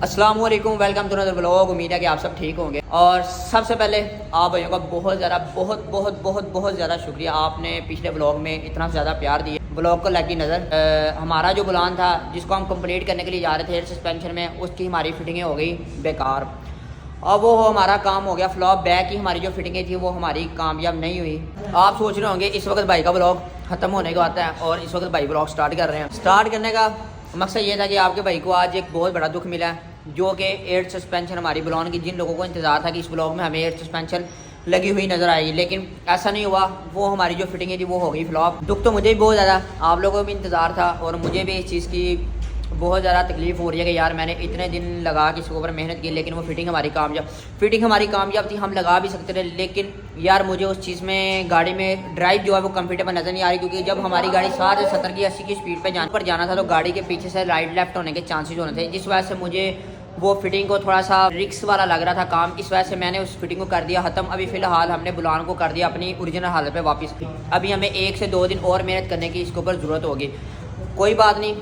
अस्सलाम वालेकुम, welcome to another vlog. उम्मीद है कि आप सब ठीक होंगे। और सबसे पहले आप भाइयों का बहुत ज़्यादा शुक्रिया। आपने पिछले व्लॉग में इतना ज़्यादा प्यार दिया, व्लॉग को लगी नज़र। हमारा जो प्लान था जिसको हम कंप्लीट करने के लिए जा रहे थे एयर सस्पेंशन में, उसकी हमारी फिटिंगें हो गई बेकार। अब वो हमारा काम हो गया फ्लॉप। बैक की हमारी जो फिटिंगें थी वो हमारी कामयाब नहीं हुई। आप सोच रहे होंगे इस वक्त भाई का व्लॉग ख़त्म होने को आता है और इस वक्त भाई व्लॉग स्टार्ट कर रहे हैं। स्टार्ट करने का मकसद ये था कि आपके भाई को आज एक बहुत बड़ा दुख मिला है, जो कि एयर सस्पेंशन हमारी ब्लॉन की। जिन लोगों को इंतज़ार था कि इस ब्लॉग में हमें एयर सस्पेंशन लगी हुई नज़र आएगी, लेकिन ऐसा नहीं हुआ। वो हमारी जो फिटिंग थी वो हो गई फ्लॉप। दुख तो मुझे भी बहुत ज़्यादा, आप लोगों को भी इंतज़ार था और मुझे भी इस चीज़ की बहुत ज़्यादा तकलीफ़ हो रही है कि यार मैंने इतने दिन लगा के इसके ऊपर मेहनत की, लेकिन वो फिटिंग हमारी कामयाब थी। हम लगा भी सकते थे, लेकिन यार मुझे उस चीज़ में गाड़ी में ड्राइव जो है वो कंफर्टेबल नज़र नहीं आ रही, क्योंकि जब हमारी गाड़ी 60 से 70 की 80 की स्पीड पर जाना था तो गाड़ी के पीछे से राइट लेफ्ट होने के चांसेस होने थे, जिस वजह से मुझे वो फिटिंग को थोड़ा सा रिक्स वाला लग रहा था काम। इस वजह से मैंने उस फिटिंग को कर दिया ख़त्म। अभी फ़िलहाल हमने बुलान को कर दिया अपनी ओरिजिनल हालत पे वापस। अभी हमें 1 से 2 दिन और मेहनत करने की इसके ऊपर ज़रूरत होगी। कोई बात नहीं,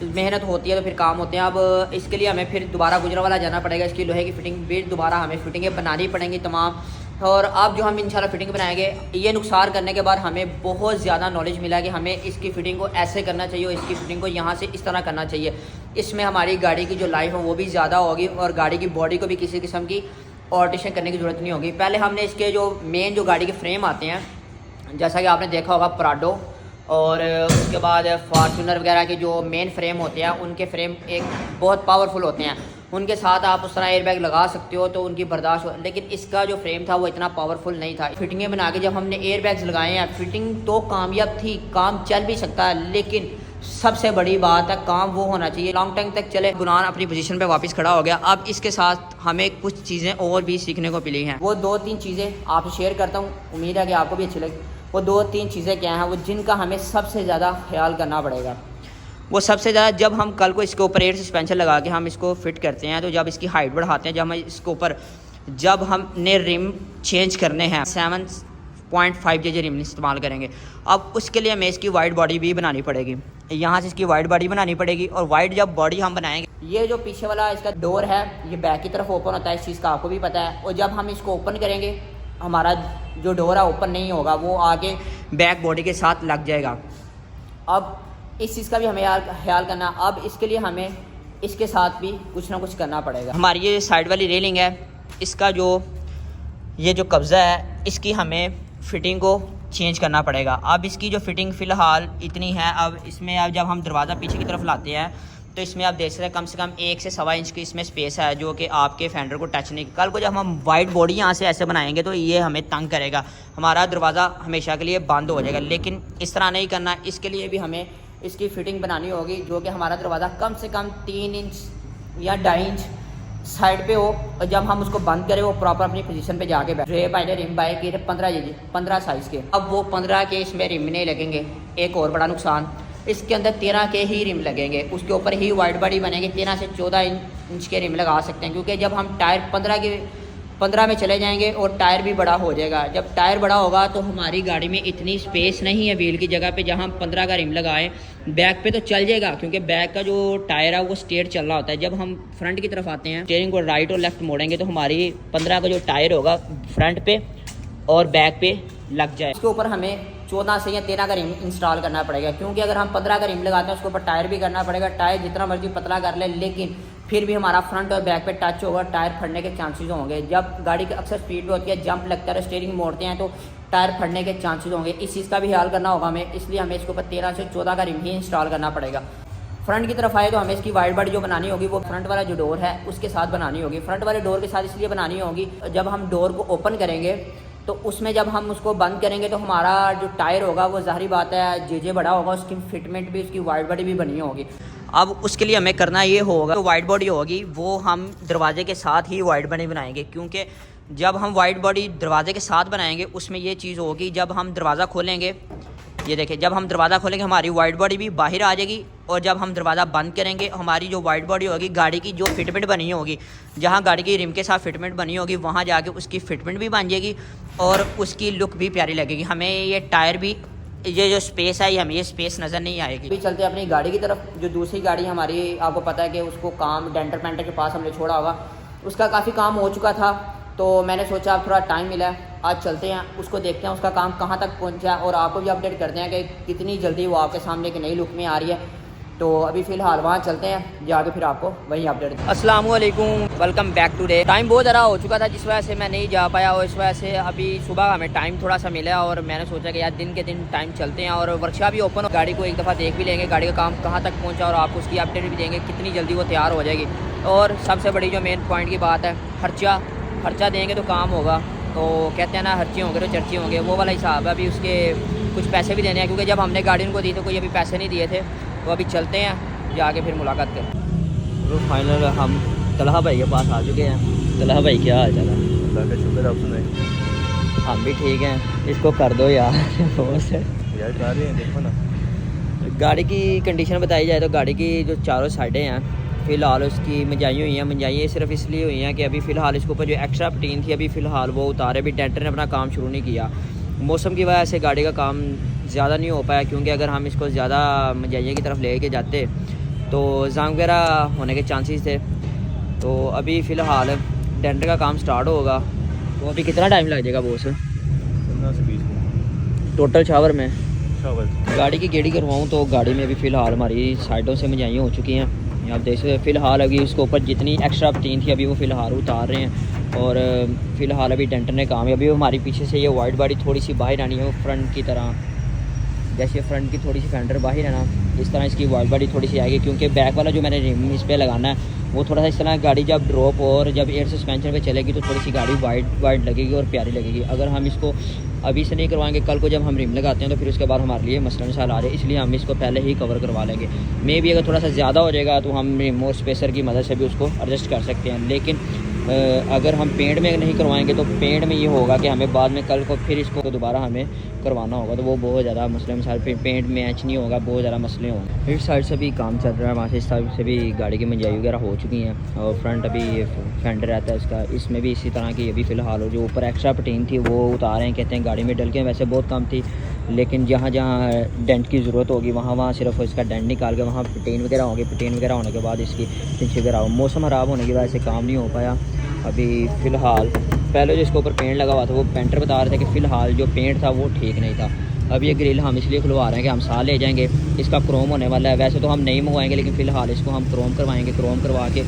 मेहनत होती है तो फिर काम होते हैं। अब इसके लिए हमें फिर दोबारा गुजरावाला जाना पड़ेगा। इसकी लोहे की फिटिंग फिर दोबारा हमें फिटिंगें बनानी पड़ेंगी तमाम। और अब जो हम इंशाल्लाह फिटिंग बनाएंगे, ये नुकसान करने के बाद हमें बहुत ज़्यादा नॉलेज मिला कि हमें इसकी फ़िटिंग को ऐसे करना चाहिए और इसकी फ़िटिंग को यहाँ से इस तरह करना चाहिए। इसमें हमारी गाड़ी की जो लाइफ है वो भी ज़्यादा होगी और गाड़ी की बॉडी को भी किसी किस्म की ऑल्ट्रेशन करने की ज़रूरत नहीं होगी। पहले हमने इसके जो मेन जो गाड़ी के फ्रेम आते हैं, जैसा कि आपने देखा होगा प्राडो, और उसके बाद फॉर्चूनर वगैरह के जो मेन फ्रेम होते हैं उनके फ्रेम एक बहुत पावरफुल होते हैं। उनके साथ आप उस तरह एयरबैग लगा सकते हो तो उनकी बर्दाश्त हो, लेकिन इसका जो फ्रेम था वो इतना पावरफुल नहीं था। फिटिंगें बना के जब हमने एयरबैग्स लगाए हैं, फिटिंग तो कामयाब थी, काम चल भी सकता है, लेकिन सबसे बड़ी बात है काम वो होना चाहिए लॉन्ग टाइम तक चले। गुनान अपनी पोजीशन पे वापस खड़ा हो गया। अब इसके साथ हमें कुछ चीज़ें और भी सीखने को मिली हैं। वो 2-3 चीज़ें आपसे शेयर करता हूँ, उम्मीद है कि आपको भी अच्छी लगी। वो 2-3 चीज़ें क्या हैं वो जिनका हमें सबसे ज़्यादा ख्याल करना पड़ेगा। वो सबसे ज़्यादा, जब हम कल को इसके ऊपर एयर सस्पेंशन लगा के हम इसको फिट करते हैं, तो जब इसकी हाइट बढ़ाते हैं, जब हम इसके ऊपर जब हमने रिम चेंज करने हैं 7.5 JJ रिम इस्तेमाल करेंगे। अब उसके लिए हमें इसकी वाइड बॉडी भी बनानी पड़ेगी। यहाँ से इसकी वाइड बॉडी बनानी पड़ेगी, और वाइड जब बॉडी हम बनाएंगे, ये जो पीछे वाला इसका डोर है ये बैक की तरफ ओपन होता है, इस चीज़ का आपको भी पता है। और जब हम इसको ओपन करेंगे, हमारा जो डोर है ओपन नहीं होगा, वो आगे बैक बॉडी के साथ लग जाएगा। अब इस चीज़ का भी हमें ख्याल करना। अब इसके लिए हमें इसके साथ भी कुछ ना कुछ करना पड़ेगा। हमारी ये साइड वाली रेलिंग है, इसका जो ये जो कब्ज़ा है, इसकी हमें फ़िटिंग को चेंज करना पड़ेगा। अब इसकी जो फ़िटिंग फ़िलहाल इतनी है। अब इसमें अब जब हम दरवाज़ा पीछे की तरफ लाते हैं तो इसमें आप देख सकते हैं कम से कम 1 से सवा इंच की इसमें स्पेस है, जो कि आपके फेंडर को टच नहीं। कल को जब हम वाइड बॉडी यहाँ से ऐसे बनाएंगे तो ये हमें तंग करेगा, हमारा दरवाज़ा हमेशा के लिए बंद हो जाएगा। लेकिन इस तरह नहीं करना। इसके लिए भी हमें इसकी फ़िटिंग बनानी होगी, जो कि हमारा दरवाज़ा कम से कम 3 इंच या 2.5 इंच साइड पे हो, और जब हम उसको बंद करें वो प्रॉपर अपनी पोजीशन पे जाके बैठे। रे पाइने रिम बाइक के 15 साइज़ के। अब वो 15 के इसमें रिम नहीं लगेंगे। एक और बड़ा नुकसान, इसके अंदर 13 के ही रिम लगेंगे, उसके ऊपर ही वाइड बॉडी बनेगी। 13 से 14 इंच के रिम लगा सकते हैं, क्योंकि जब हम टायर 15 में चले जाएंगे और टायर भी बड़ा हो जाएगा। जब टायर बड़ा होगा तो हमारी गाड़ी में इतनी स्पेस नहीं है व्हील की जगह पे, जहाँ हम 15 का रिम लगाएं। बैक पे तो चल जाएगा, क्योंकि बैक का जो टायर है वो स्ट्रेट चल रहा होता है। जब हम फ्रंट की तरफ आते हैं, स्टीयरिंग को राइट और लेफ्ट मोड़ेंगे तो हमारी 15 का जो टायर होगा फ्रंट पे और बैक पे लग जाए। इसके ऊपर हमें 14 से या 13 का रिम इंस्टॉल करना पड़ेगा, क्योंकि अगर हम 15 का रिम लगाते हैं उसके ऊपर टायर भी करना पड़ेगा। टायर जितना मर्जी पतला कर ले, लेकिन फिर भी हमारा फ्रंट और बैक पे टच होगा, टायर फटने के चांसेस होंगे। जब गाड़ी की अक्सर स्पीड पे होती है, जंप लगता है, स्टीयरिंग मोड़ते हैं तो टायर फटने के चांसेस होंगे। इस चीज़ का भी ख्याल करना होगा हमें, इसलिए हमें इसके ऊपर 13 से 14 का रिम ही इंस्टॉल करना पड़ेगा। फ्रंट की तरफ आए तो हमें इसकी वाइड बॉडी जो बनानी होगी वो फ्रंट वाला जो डोर है उसके साथ बनानी होगी। फ्रंट वाले डोर के साथ इसलिए बनानी होगी, जब हम डोर को ओपन करेंगे तो उसमें जब हम उसको बंद करेंगे तो हमारा जो टायर होगा वो ज़ाहिर बात है जेजे बड़ा होगा, उसकी फिटमेंट भी, उसकी वाइड बॉडी भी बनी होगी। अब उसके लिए हमें करना ये होगा, तो वाइड बॉडी होगी वो हम दरवाजे के साथ ही वाइड बॉडी बनाएंगे, क्योंकि जब हम वाइड बॉडी दरवाजे के साथ बनाएंगे उसमें ये चीज़ होगी, जब हम दरवाज़ा खोलेंगे, ये देखें, जब हम दरवाज़ा खोलेंगे हमारी वाइड बॉडी भी बाहर आ जाएगी, और जब हम दरवाज़ा बंद करेंगे हमारी जो वाइड बॉडी होगी, गाड़ी की जो फिटमेंट बनी होगी, जहाँ गाड़ी की रिम के साथ फिटमेंट बनी होगी, वहाँ जाके उसकी फिटमेंट भी बन जाएगी और उसकी लुक भी प्यारी लगेगी। हमें ये टायर भी ये जो स्पेस है ये हमें ये स्पेस नज़र नहीं आएगी। अभी चलते हैं अपनी गाड़ी की तरफ। जो दूसरी गाड़ी हमारी, आपको पता है कि उसको काम डेंटर पेंटर के पास हमने छोड़ा होगा, उसका काफ़ी काम हो चुका था, तो मैंने सोचा अब थोड़ा टाइम मिला है, आज चलते हैं उसको देखते हैं उसका काम कहाँ तक पहुँचा और आपको भी अपडेट करते हैं कि कितनी जल्दी वो आपके सामने एक नई लुक में आ रही है। तो अभी फ़िलहाल वहाँ चलते हैं, जाके फिर आपको वहीं अपडेट। अस्सलाम वालेकुम, welcome back today. Time बहुत ज़्यादा हो चुका था जिस वजह से मैं नहीं जा पाया और इस वजह से अभी सुबह हमें टाइम थोड़ा सा मिला और मैंने सोचा कि यार दिन के दिन टाइम चलते हैं और वर्कशॉप भी ओपन हो, गाड़ी को एक दफ़ा देख भी लेंगे, गाड़ी का काम कहाँ तक पहुँचा और आपको उसकी अपडेट भी देंगे कितनी जल्दी वो तैयार हो जाएगी। और सबसे बड़ी जो मेन पॉइंट की बात है, खर्चा देंगे तो काम होगा। तो कहते हैं ना, खर्चे होंगे तो चर्चे होंगे, वो वाला हिसाब है। अभी उसके कुछ पैसे भी देने हैं क्योंकि जब हमने गाड़ी उनको दी तो कोई अभी पैसे नहीं दिए थे। तो अभी चलते हैं, जाके फिर मुलाकात करें। तो फाइनल हम तलहा भाई के पास आ चुके हैं। तलहा भाई क्या हाल चाल है? अल्लाह का शुक्र, आप सुनाए। हम भी ठीक हैं। इसको कर दो यार यार कर रहे हैं, देखो ना। गाड़ी की कंडीशन बताई जाए तो गाड़ी की जो चारों साइडें हैं फ़िलहाल उसकी मंजाई हुई हैं। मंजाई सिर्फ इसलिए हुई हैं कि अभी फ़िलहाल इसके ऊपर जो एक्स्ट्रा पटीन थी अभी फ़िलहाल वो उतारे, भी डेंटर ने अपना काम शुरू नहीं किया। मौसम की वजह से गाड़ी का काम ज़्यादा नहीं हो पाया, क्योंकि अगर हम इसको ज़्यादा मंजाइयों की तरफ ले के जाते तो जंग वगैरह होने के चांसेस थे। तो अभी फ़िलहाल डेंटर का काम स्टार्ट होगा। तो अभी कितना टाइम लग जाएगा बॉस? 15 से 20 मिनट टोटल शावर में। शावर गाड़ी की गेड़ी करवाऊँ तो गाड़ी में अभी फ़िलहाल हमारी साइडों से मंजाइयाँ हो चुकी हैं। आप देख सकते हैं फ़िलहाल अभी उसके ऊपर जितनी एक्स्ट्रा पटीन थी अभी वो फ़िलहाल उतार रहे हैं। और फ़िलहाल अभी डेंटर ने काम है। अभी हमारी पीछे से ये वाइट बॉडी थोड़ी सी बाहर आनी है, वो फ्रंट की तरह, जैसे फ्रंट की थोड़ी सी फेंडर बाहर है ना, इस तरह इसकी वाइट बॉडी थोड़ी सी आएगी। क्योंकि बैक वाला जो मैंने रिम इस पर लगाना है वो थोड़ा सा इस तरह, गाड़ी जब ड्रॉप और जब एयर सस्पेंशन पे चलेगी तो थोड़ी सी गाड़ी वाइट लगेगी और प्यारी लगेगी। अगर हम इसको अभी से नहीं करवाएंगे, कल को जब हम रिम लगाते हैं तो फिर उसके बाद हमारे लिए मसला मसाइल आ रहे हैं, इसलिए हम इसको पहले ही कवर करवा लेंगे। मे भी अगर थोड़ा सा ज़्यादा हो जाएगा तो हम रिम और स्पेसर की मदद से भी उसको एडजस्ट कर सकते हैं। लेकिन अगर हम पेंट में नहीं करवाएंगे तो पेंट में ये होगा कि हमें बाद में कल को फिर इसको दोबारा हमें करवाना होगा, तो वो बहुत ज़्यादा मसले मसाइल, पेंट मैच नहीं होगा, बहुत ज़्यादा मसले होंगे। इस साइड से भी काम चल रहा है, वहाँ से इस साइड से भी गाड़ी की मंजाई वगैरह हो चुकी हैं। और फ्रंट अभी फेंडर रहता है इसका, इसमें भी इसी तरह की अभी फ़िलहाल जो ऊपर एक्स्ट्रा पटीन थी वो उतारे हैं। कहते हैं गाड़ी में डल के वैसे बहुत कम थी, लेकिन जहाँ जहाँ डेंट की ज़रूरत होगी वहाँ सिर्फ इसका डेंट निकाल के वहाँ पटीन वगैरह होगी। पटीन वगैरह होने के बाद इसकी फिनिश वगैरह, मौसम ख़राब होने की वजह से काम नहीं हो पाया अभी फ़िलहाल। पहले जो इसके ऊपर पेंट लगा हुआ था वो पेंटर बता रहे थे कि फ़िलहाल जो पेंट था वो ठीक नहीं था। अब ये ग्रिल हम इसलिए खुलवा रहे हैं कि हम साल ले जाएंगे, इसका क्रोम होने वाला है। वैसे तो हम नहीं मंगवाएंगे, लेकिन फ़िलहाल इसको हम क्रोम करवाएंगे, क्रोम करवा के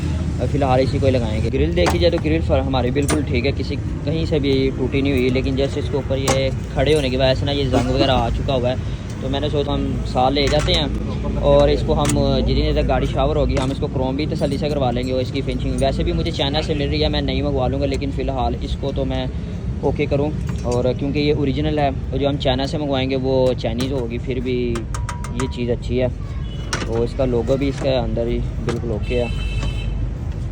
फ़िलहाल इसी को लगाएंगे। ग्रिल देखी जाए तो ग्रिल हमारी बिल्कुल ठीक है, कहीं से भी टूटी नहीं हुई। लेकिन जैसे इसके ऊपर ये खड़े होने की वजह से ना ये जंग वगैरह आ चुका हुआ है, तो मैंने सोचा हम साल ले जाते हैं और इसको हम जितनी देर तक गाड़ी शावर होगी हम इसको क्रोम भी तसल्ली से करवा लेंगे। और इसकी फिनिशिंग वैसे भी मुझे चाइना से मिल रही है, मैं नहीं मंगवा लूँगा, लेकिन फ़िलहाल इसको तो मैं ओके करूँ। और क्योंकि ये ओरिजिनल है और जो हम चाइना से मंगवाएंगे वो चाइनीज़ होगी, फिर भी ये चीज़ अच्छी है। तो इसका लोगो भी इसके अंदर ही बिल्कुल ओके है।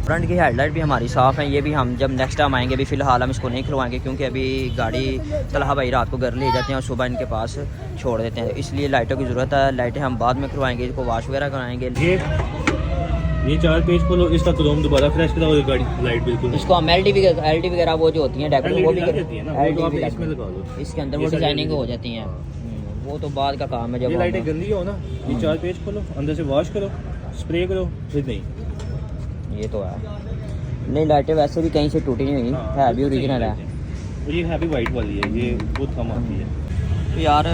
फ्रंट की हेडलाइट भी हमारी साफ़ है, ये भी हम जब नेक्स्ट टाइम आएंगे भी फ़िलहाल हम इसको नहीं खुलवाएंगे, क्योंकि अभी गाड़ी तलहा भाई रात को घर ले जाते हैं और सुबह इनके पास छोड़ देते हैं, इसलिए लाइटों की ज़रूरत है। लाइटें हम बाद में खुलवाएंगे, इसको वॉश वगैरह कराएंगे। ये 4 पेज खोलो, इसका क्रोम दोबारा फ्रेश कराओ, गाड़ी लाइट बिल्कुल। इसको हम एल डी वगैरह वो जो होती हैं डेकोरेट वो भी इसमें लगा लो, इसके अंदर वो डिजाइनिंग हो जाती हैं, वो तो बाद का काम है। जब ये लाइटें गंदी हो ना, ये 4 पेज खोलो, अंदर से वॉश करो, स्प्रे करो, फिर नहीं ये तो है। नहीं, लाइटें वैसे भी कहीं से टूटी नहीं हुई है, भी ओरिजिनल है। ये हैवी वाइट वाली है, ये वो थम आती है। तो यार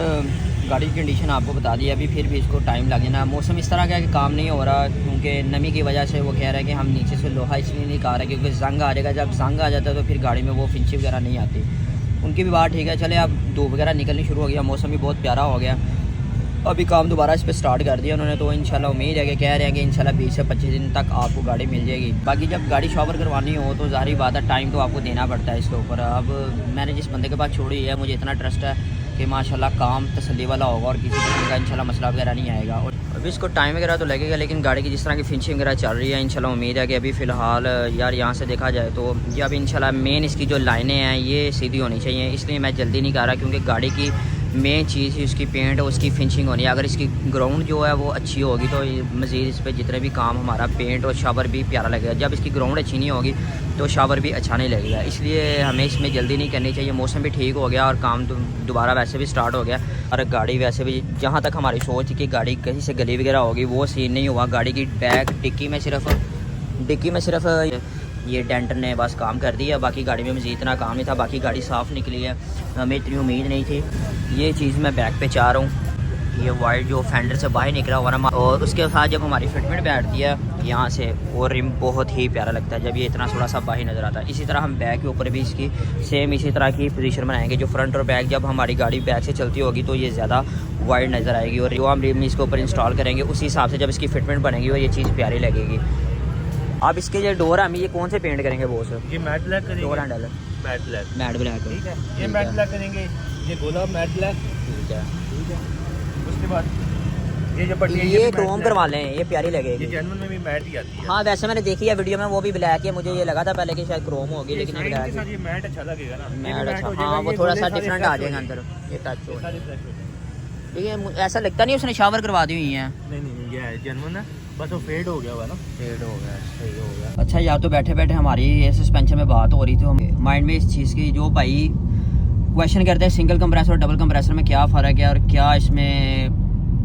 गाड़ी की कंडीशन आपको बता दी, अभी फिर भी इसको टाइम लग जाना। मौसम इस तरह का है कि काम नहीं हो रहा, क्योंकि नमी की वजह से वो कह रहे हैं कि हम नीचे से लोहा इसलिए नहीं खा रहे क्योंकि जंग आ जाएगा। जब जंग आ जाता है तो फिर गाड़ी में वो फिनिश वगैरह नहीं आती। उनकी भी बात ठीक है। चले अब धूप वगैरह निकलनी शुरू हो गया, मौसम भी बहुत प्यारा हो गया, अभी काम दोबारा इस पर स्टार्ट कर दिया उन्होंने। तो इंशाल्लाह उम्मीद है कि कह रहे हैं कि इंशाल्लाह 20 से 25 दिन तक आपको गाड़ी मिल जाएगी। बाकी जब गाड़ी शॉवर करवानी हो तो ज़ाहिर बात है टाइम तो आपको देना पड़ता है इसके ऊपर। अब मैंने जिस बंदे के पास छोड़ी है, मुझे इतना ट्रस्ट है कि माशाल्लाह काम तसल्ली वाला होगा और किसी किस्म का इंशाल्लाह मसला वगैरह नहीं आएगा। और अभी इसको टाइम वगैरह तो लगेगा, लेकिन गाड़ी की जिस तरह की फिनिशिंग वगैरह चल रही है इंशाल्लाह उम्मीद है कि अभी फ़िलहाल यार यहाँ से देखा जाए तो ये अभी इंशाल्लाह मेन इसकी जो लाइनें हैं ये सीधी होनी चाहिए। इसलिए मैं जल्दी नहीं कर रहा, क्योंकि गाड़ी की मेन चीज़ ही उसकी पेंट और उसकी फिनिशिंग होनी है। अगर इसकी ग्राउंड जो है वो अच्छी होगी तो मज़ीद इस पर जितने भी काम हमारा पेंट और शावर भी प्यारा लगेगा। जब इसकी ग्राउंड अच्छी नहीं होगी तो शावर भी अच्छा नहीं लगेगा। इसलिए हमें इसमें जल्दी नहीं करनी चाहिए। मौसम भी ठीक हो गया और काम दोबारा वैसे भी स्टार्ट हो गया और गाड़ी वैसे भी जहाँ तक हमारी सोच थी कि गाड़ी कहीं से गली वगैरह होगी वो सीन नहीं हुआ। गाड़ी की बैक डिक्की में सिर्फ ये डेंटर ने बस काम कर दिया, बाकी गाड़ी में मज़ीद इतना काम नहीं था। बाकी गाड़ी साफ़ निकली है, हमें इतनी उम्मीद नहीं थी। ये चीज़ मैं बैक पे चाह रहा हूँ, ये वाइट जो फेंडर से बाहर निकला हुआ ना, और उसके साथ जब हमारी फिटमेंट बैठती है यहाँ से, और रिम बहुत ही प्यारा लगता है जब ये इतना थोड़ा सा बाहर नज़र आता है। इसी तरह हम बैक के ऊपर भी इसकी सेम इसी तरह की पोजीशन बनाएंगे। जो फ्रंट और बैक जब हमारी गाड़ी बैक से चलती होगी तो ये ज़्यादा वाइड नज़र आएगी, और जो हम रिम इसके ऊपर इंस्टॉल करेंगे उसी हिसाब से जब इसकी फिटमेंट बनेगी और ये चीज़ प्यारी लगेगी। अब इसके जो डोर है, हम ये कौन से पेंट करेंगे बॉस? ये मैट ब्लैक करेंगे। डोर हैंडल मैट ब्लैक ठीक है, ये मैट ब्लैक करेंगे, ये गोला मैट ब्लैक। ठीक है। उसके बाद ये जो पट्टी है ये क्रोम करवा लें, ये प्यारी लगेगी। ये जेन्युइन में भी मैट ही आती है। हाँ वैसे मैंने देखी है वीडियो में, वो भी ब्लैक है। मुझे ये लगा था पहले कि शायद क्रोम होगी, लेकिन ये ब्लैक है। ये मैट अच्छा लगेगा ना, मैट अच्छा, हाँ वो थोड़ा सा डिफरेंट आ जाएगा अंदर, ये टच हो। ठीक है, ऐसा लगता नहीं उसने शावर करवा दी हुई है। नहीं ये जेन्युइन है, बस वो फेड हो गया हुआ ना, फेड हो गया, सही हो गया। अच्छा, या तो बैठे बैठे हमारी ये सस्पेंशन में बात हो रही थी, माइंड में इस चीज़ की, जो भाई क्वेश्चन करते हैं सिंगल कंप्रेसर और डबल कंप्रेसर में क्या फ़र्क है, और क्या इसमें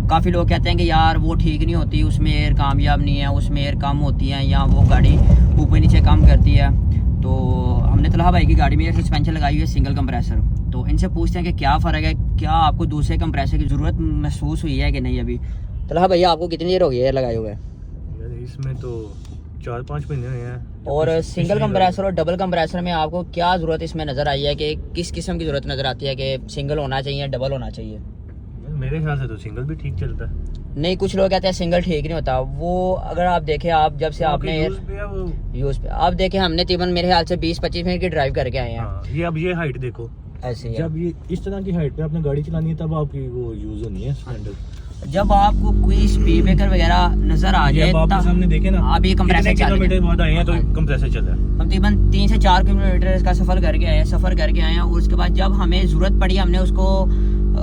काफ़ी लोग कहते हैं कि यार वो ठीक नहीं होती, उसमें एयर कामयाब नहीं है, उसमें एयर कम होती है, या वो गाड़ी ऊपर नीचे कम करती है। तो हमने तलहा भाई की गाड़ी में एयर सस्पेंशन लगाई हुई है सिंगल कंप्रेसर, तो इनसे पूछते हैं कि क्या फ़र्क है, क्या आपको दूसरे कंप्रेसर की ज़रूरत महसूस हुई है कि नहीं अभी? तलहा भैया आपको कितनी देर हो गई एयर लगाए हुए? इसमें तो 4-5 महीने हुए हैं। और सिंगल कंप्रेसर और डबल कंप्रेसर में आपको क्या ज़रूरत इसमें नज़र आई है, कि किस किस्म की ज़रूरत नज़र आती है, कि सिंगल होना चाहिए, डबल होना चाहिए? मेरे ख्याल से तो सिंगल भी ठीक चलता है। नहीं, कुछ लोग कहते हैं सिंगल ठीक नहीं होता। वो अगर आप देखें, आप जब से आपने यूज़ पे आप देखें, हमने तकरीबन मेरे ख्याल से 20-25 मिनट की ड्राइव करके आए हैं। ये अब ये हाइट देखो, ऐसे जब ये इस तरह की हाइट पे आपने गाड़ी चलानी है तब आपकी वो यूज होनी है स्टैंडर्ड। जब आपको कोई स्पीड ब्रेकर वगैरह नजर आ जाए, आपके सामने देखे ना, आप ये कंप्रेसर किलोमीटर बाद आए हैं तो कंप्रेसर चल रहा है। हम तकरीबन 3 से 4 किलोमीटर का सफ़र करके आए हैं, और उसके बाद जब हमें ज़रूरत पड़ी, हमने उसको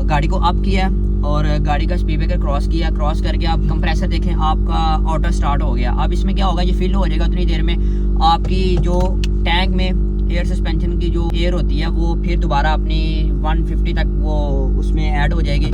गाड़ी को अप किया और गाड़ी का स्पीड ब्रेकर क्रॉस करके आप कंप्रेसर देखें, आपका ऑटो स्टार्ट हो गया। अब इसमें क्या होगा, ये फिल हो जाएगा उतनी देर में, आपकी जो टैंक में एयर सस्पेंशन की जो एयर होती है वो फिर दोबारा अपनी 150 तक वो उसमें ऐड हो जाएगी,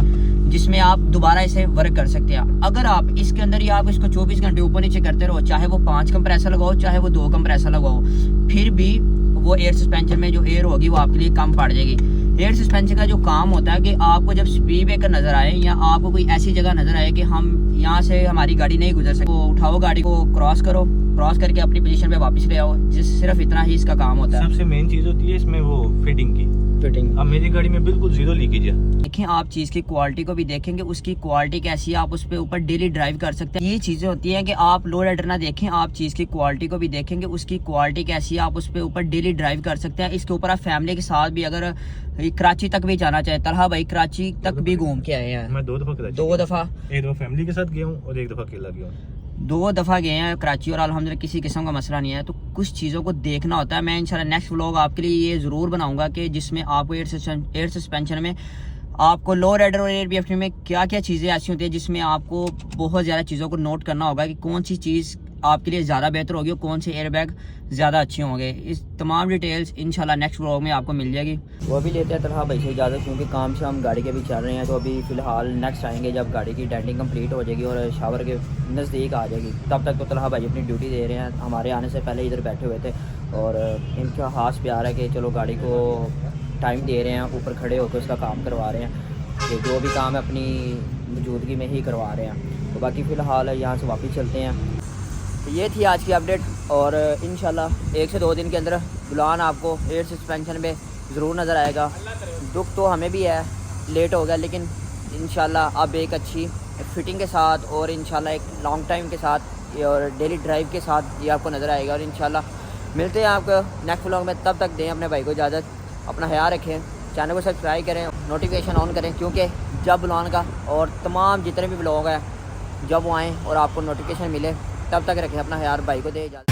जिसमें आप दोबारा इसे वर्क कर सकते हैं। अगर आप इसके अंदर ही आप इसको 24 घंटे ऊपर नीचे करते रहो, चाहे वो 5 कंप्रेसर लगाओ, चाहे वो 2 कंप्रेसर लगाओ, फिर भी वो एयर सस्पेंशन में जो एयर होगी वो आपके लिए कम पड़ जाएगी। एयर सस्पेंशन का जो काम होता है कि आपको जब स्पीड ब्रेकर नज़र आए, या आपको कोई ऐसी जगह नज़र आए कि हम यहाँ से हमारी गाड़ी नहीं गुजर सकती, तो उठाओ गाड़ी को, क्रॉस करके अपनी पोजीशन पे वापस ले आओ। सिर्फ इतना ही इसका काम होता है। सबसे मेन चीज़ होती है इसमें वो फिटिंग की। अब मेरी गाड़ी में बिल्कुल जीरो लीकेज है। देखें, आप चीज़ की क्वालिटी को भी देखेंगे, उसकी क्वालिटी कैसी है, आप उस पर ऊपर डेली ड्राइव कर सकते हैं। ये चीज़ें होती हैं कि आप लो राइडर ना देखें, आप चीज़ की क्वालिटी को भी देखेंगे, उसकी क्वालिटी कैसी है, आप उस पर ऊपर डेली ड्राइव कर सकते हैं। इसके ऊपर आप फैमिली के साथ भी, अगर कराची तक भी जाना चाहे, तलहा भाई कराची तक भी घूम के आए हैं। मैं 2 दफ़ा एक दफ़ा फैमिली के साथ गया हूँ और एक दफ़ा अकेला गया हूँ। 2 दफ़ा गए हैं कराची, और अल्हम्दुलिल्लाह किसी किस्म का मसला नहीं है। तो कुछ चीज़ों को देखना होता है। मैं इंशाल्लाह नेक्स्ट व्लॉग आपके लिए ये ज़रूर बनाऊंगा कि जिसमें आपको एयर सस्पेंशन में आपको लो राइडर और एयर बीएफटी में क्या क्या चीज़ें ऐसी होती है जिसमें आपको बहुत ज़्यादा चीज़ों को नोट करना होगा कि कौन सी चीज़ आपके लिए ज़्यादा बेहतर होगी और कौन से एयर बैग ज़्यादा अच्छे होंगे। इस तमाम डिटेल्स इंशाल्लाह नेक्स्ट व्लॉग में आपको मिल जाएगी। वो अभी लेते हैं तलहा भाई से इजाज़त, क्योंकि काम से हम गाड़ी के भी चल रहे हैं। तो अभी फ़िलहाल नेक्स्ट आएंगे जब गाड़ी की डेंटिंग कंप्लीट हो जाएगी और शावर के नज़दीक आ जाएगी। तब तक तो तलहा भाई अपनी ड्यूटी दे रहे हैं। हमारे आने से पहले इधर बैठे हुए थे, और इनका खास प्यार है कि चलो गाड़ी को टाइम दे रहे हैं, ऊपर खड़े होकर उसका काम करवा रहे हैं, कि जो भी काम है अपनी मौजूदगी में ही करवा रहे हैं। तो बाकी फ़िलहाल यहाँ से वापस चलते हैं। तो ये थी आज की अपडेट, और इंशाल्लाह 1 से 2 दिन के अंदर बुलान आपको एयर सस्पेंशन में ज़रूर नज़र आएगा। दुख तो हमें भी है, लेट हो गया, लेकिन इंशाल्लाह अब एक अच्छी फिटिंग के साथ और इंशाल्लाह एक लॉन्ग टाइम के साथ और डेली ड्राइव के साथ ये आपको नज़र आएगा। और इंशाल्लाह मिलते हैं आपको नेक्स्ट व्लॉग में। तब तक दें अपने भाई को इजाज़त, अपना ख्याल रखें, चैनल को सब्सक्राइब करें, नोटिफिकेशन ऑन करें, क्योंकि जब बुलान का और तमाम जितने भी ब्लॉग हैं जब वो आएँ और आपको नोटिफिकेशन मिले, तब तक रखें अपना ख्याल, भाई को दे इजाज़त।